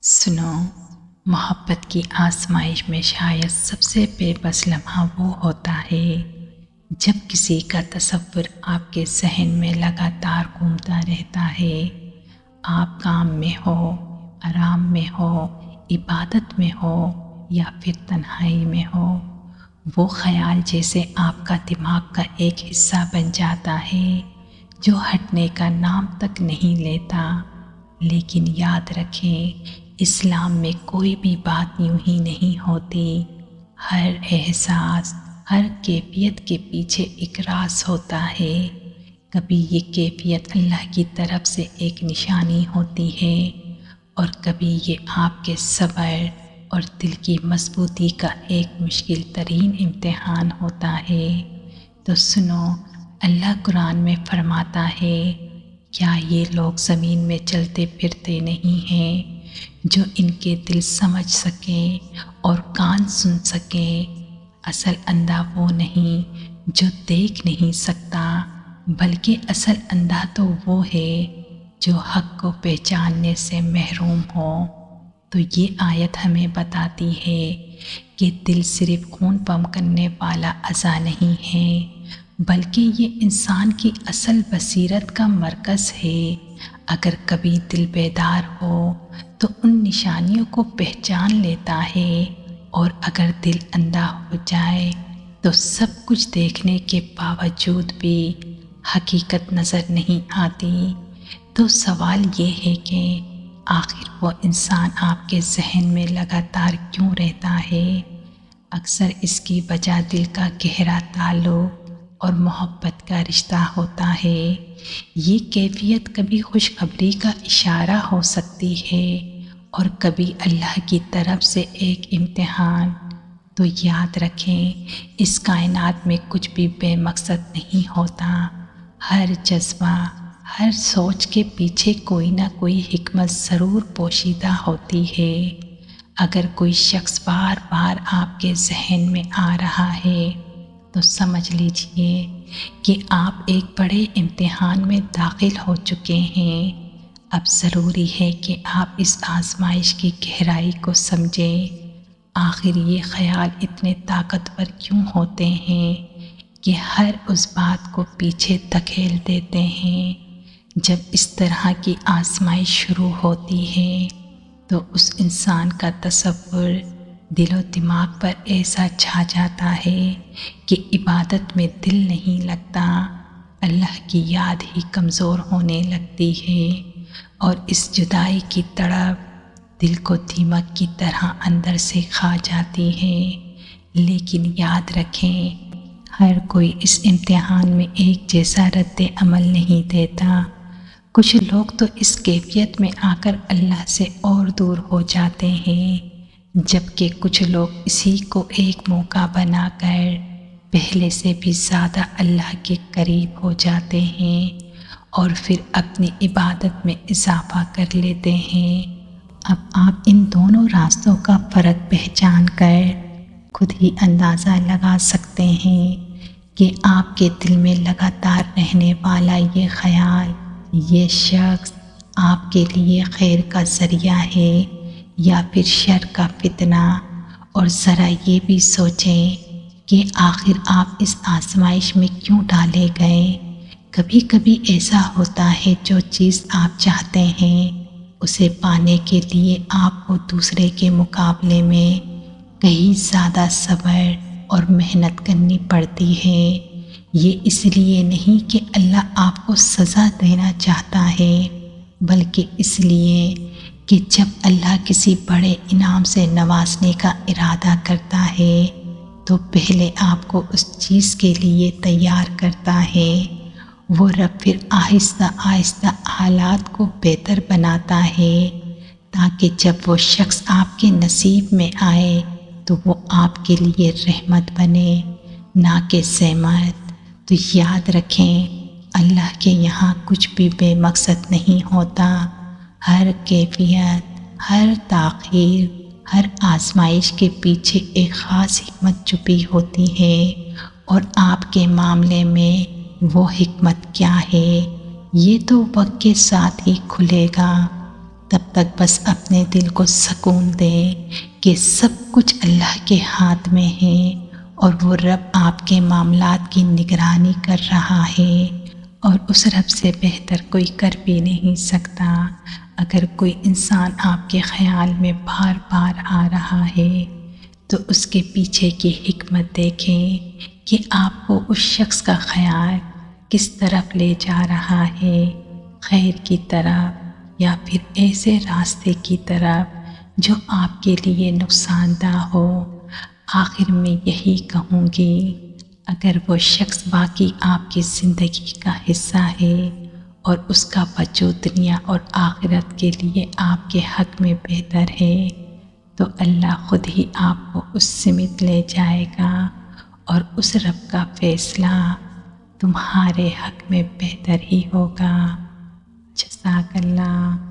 سنو، محبت کی آزمائش میں شاید سب سے بے بس لمحہ وہ ہوتا ہے جب کسی کا تصور آپ کے ذہن میں لگاتار گھومتا رہتا ہے۔ آپ کام میں ہو، آرام میں ہو، عبادت میں ہو یا پھر تنہائی میں ہو، وہ خیال جیسے آپ کا دماغ کا ایک حصہ بن جاتا ہے جو ہٹنے کا نام تک نہیں لیتا۔ لیکن یاد رکھیں، اسلام میں کوئی بھی بات یوں ہی نہیں ہوتی۔ ہر احساس، ہر کیفیت کے پیچھے ایک راز ہوتا ہے۔ کبھی یہ کیفیت اللہ کی طرف سے ایک نشانی ہوتی ہے اور کبھی یہ آپ کے صبر اور دل کی مضبوطی کا ایک مشکل ترین امتحان ہوتا ہے۔ تو سنو، اللہ قرآن میں فرماتا ہے، کیا یہ لوگ زمین میں چلتے پھرتے نہیں ہیں جو ان کے دل سمجھ سکیں اور کان سن سکیں؟ اصل اندھا وہ نہیں جو دیکھ نہیں سکتا، بلکہ اصل اندھا تو وہ ہے جو حق کو پہچاننے سے محروم ہو۔ تو یہ آیت ہمیں بتاتی ہے کہ دل صرف خون پمپ کرنے والا اعضا نہیں ہے، بلکہ یہ انسان کی اصل بصیرت کا مرکز ہے۔ اگر کبھی دل بیدار ہو تو ان نشانیوں کو پہچان لیتا ہے، اور اگر دل اندھا ہو جائے تو سب کچھ دیکھنے کے باوجود بھی حقیقت نظر نہیں آتی۔ تو سوال یہ ہے کہ آخر وہ انسان آپ کے ذہن میں لگاتار کیوں رہتا ہے؟ اکثر اس کی وجہ دل کا گہرا تعلق اور محبت کا رشتہ ہوتا ہے۔ یہ کیفیت کبھی خوشخبری کا اشارہ ہو سکتی ہے اور کبھی اللہ کی طرف سے ایک امتحان۔ تو یاد رکھیں، اس کائنات میں کچھ بھی بے مقصد نہیں ہوتا۔ ہر جذبہ، ہر سوچ کے پیچھے کوئی نہ کوئی حکمت ضرور پوشیدہ ہوتی ہے۔ اگر کوئی شخص بار بار آپ کے ذہن میں آ رہا ہے تو سمجھ لیجئے کہ آپ ایک بڑے امتحان میں داخل ہو چکے ہیں۔ اب ضروری ہے کہ آپ اس آزمائش کی گہرائی کو سمجھیں۔ آخر یہ خیال اتنے طاقتور کیوں ہوتے ہیں کہ ہر اس بات کو پیچھے دھکیل دیتے ہیں؟ جب اس طرح کی آزمائش شروع ہوتی ہے تو اس انسان کا تصور دل و دماغ پر ایسا چھا جاتا ہے کہ عبادت میں دل نہیں لگتا، اللہ کی یاد ہی کمزور ہونے لگتی ہے، اور اس جدائی کی تڑپ دل کو دیمک کی طرح اندر سے کھا جاتی ہے۔ لیکن یاد رکھیں، ہر کوئی اس امتحان میں ایک جیسا رد عمل نہیں دیتا۔ کچھ لوگ تو اس کیفیت میں آ کر اللہ سے اور دور ہو جاتے ہیں، جبکہ کچھ لوگ اسی کو ایک موقع بنا کر پہلے سے بھی زیادہ اللہ کے قریب ہو جاتے ہیں اور پھر اپنی عبادت میں اضافہ کر لیتے ہیں۔ اب آپ ان دونوں راستوں کا فرق پہچان کر خود ہی اندازہ لگا سکتے ہیں کہ آپ کے دل میں لگاتار رہنے والا یہ خیال، یہ شخص آپ کے لیے خیر کا ذریعہ ہے یا پھر شر کا فتنہ۔ اور ذرا یہ بھی سوچیں کہ آخر آپ اس آزمائش میں کیوں ڈالے گئے؟ کبھی کبھی ایسا ہوتا ہے جو چیز آپ چاہتے ہیں اسے پانے کے لیے آپ کو دوسرے کے مقابلے میں کہیں زیادہ صبر اور محنت کرنی پڑتی ہے۔ یہ اس لیے نہیں کہ اللہ آپ کو سزا دینا چاہتا ہے، بلکہ اس لیے کہ جب اللہ کسی بڑے انعام سے نوازنے کا ارادہ کرتا ہے تو پہلے آپ کو اس چیز کے لیے تیار کرتا ہے۔ وہ رب پھر آہستہ آہستہ حالات کو بہتر بناتا ہے تاکہ جب وہ شخص آپ کے نصیب میں آئے تو وہ آپ کے لیے رحمت بنے، نہ کہ زحمت۔ تو یاد رکھیں، اللہ کے یہاں کچھ بھی بے مقصد نہیں ہوتا۔ ہر کیفیت، ہر تاخیر، ہر آزمائش کے پیچھے ایک خاص حکمت چھپی ہوتی ہے، اور آپ کے معاملے میں وہ حکمت کیا ہے، یہ تو وقت کے ساتھ ہی کھلے گا۔ تب تک بس اپنے دل کو سکون دیں کہ سب کچھ اللہ کے ہاتھ میں ہے اور وہ رب آپ کے معاملات کی نگرانی کر رہا ہے، اور اس رب سے بہتر کوئی کر بھی نہیں سکتا۔ اگر کوئی انسان آپ کے خیال میں بار بار آ رہا ہے تو اس کے پیچھے کی حکمت دیکھیں کہ آپ کو اس شخص کا خیال کس طرف لے جا رہا ہے، خیر کی طرف یا پھر ایسے راستے کی طرف جو آپ کے لیے نقصان دہ ہو۔ آخر میں یہی کہوں گی، اگر وہ شخص واقعی آپ کی زندگی کا حصہ ہے اور اس کا وجود دنیا اور آخرت کے لیے آپ کے حق میں بہتر ہے، تو اللہ خود ہی آپ کو اس سمت لے جائے گا اور اس رب کا فیصلہ تمہارے حق میں بہتر ہی ہوگا۔ جزاک اللہ۔